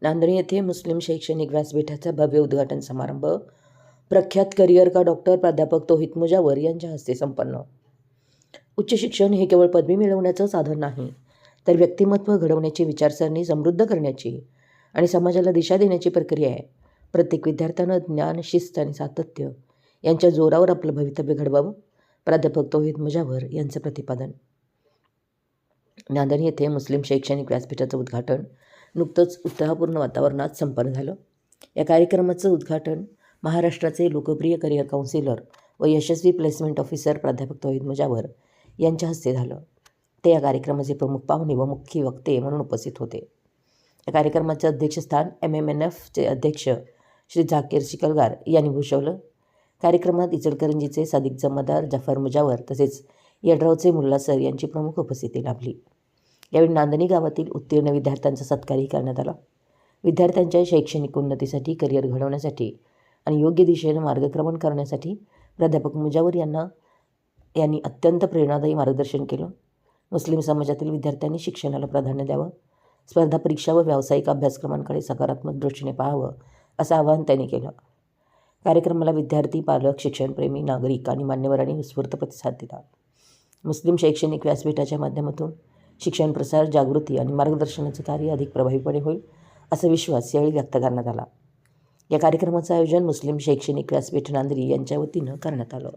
नांदणी येथे मुस्लिम शैक्षणिक व्यासपीठाचा भव्य उद्घाटन समारंभ प्रख्यात करिअर का डॉक्टर प्राध्यापक तौहीद मुजावर यांच्या हस्ते संपन्न. उच्च शिक्षण हे केवळ पदवी मिळवण्याचं साधन नाही, तर व्यक्तिमत्व घडवण्याची, विचारसरणी समृद्ध करण्याची आणि समाजाला दिशा देण्याची प्रक्रिया आहे. प्रत्येक विद्यार्थ्यानं ज्ञान, शिस्त आणि सातत्य यांच्या जोरावर आपलं भवितव्य घडवावं. प्राध्यापक तौहीद मुजावर यांचं प्रतिपादन. नांदणी येथे मुस्लिम शैक्षणिक व्यासपीठाचं उद्घाटन नुकतंच उत्साहपूर्ण वातावरणात संपन्न झालं. या कार्यक्रमाचं उद्घाटन महाराष्ट्राचे लोकप्रिय करिअर काउन्सिलर व यशस्वी प्लेसमेंट ऑफिसर प्राध्यापक तौहीद मुजावर यांच्या हस्ते झालं. ते या कार्यक्रमाचे प्रमुख पाहुणे व मुख्य वक्ते म्हणून उपस्थित होते. या कार्यक्रमाचं अध्यक्षस्थान MMNFचे अध्यक्ष श्री झाकीर चिखलगार यांनी भूषवलं. कार्यक्रमात इचलकरंजीचे सादिक जमादार जाफर मुजावर तसेच यड्रावचे मुल्ला सर यांची प्रमुख उपस्थिती लाभली. यावेळी नांदणी गावातील उत्तीर्ण विद्यार्थ्यांचा सत्कारही करण्यात आला. विद्यार्थ्यांच्या शैक्षणिक उन्नतीसाठी, करिअर घडवण्यासाठी आणि योग्य दिशेनं मार्गक्रमण करण्यासाठी प्राध्यापक मुजावर यांनी अत्यंत प्रेरणादायी मार्गदर्शन केलं. मुस्लिम समाजातील विद्यार्थ्यांनी शिक्षणाला प्राधान्य द्यावं, स्पर्धा परीक्षा व व्यावसायिक अभ्यासक्रमांकडे सकारात्मक दृष्टीने पाहावं असं आवाहन त्यांनी केलं. कार्यक्रमाला विद्यार्थी, पालक, शिक्षणप्रेमी, नागरिक आणि मान्यवरांनी उत्स्फूर्त प्रतिसाद दिला. मुस्लिम शैक्षणिक व्यासपीठाच्या माध्यमातून शिक्षण प्रसार, जागृती आणि मार्गदर्शनाचं कार्य अधिक प्रभावीपणे होईल असा विश्वास यावेळी व्यक्त करण्यात आला. या कार्यक्रमाचं आयोजन मुस्लिम शैक्षणिक व्यासपीठ नांदणी यांच्या वतीनं करण्यात आलं.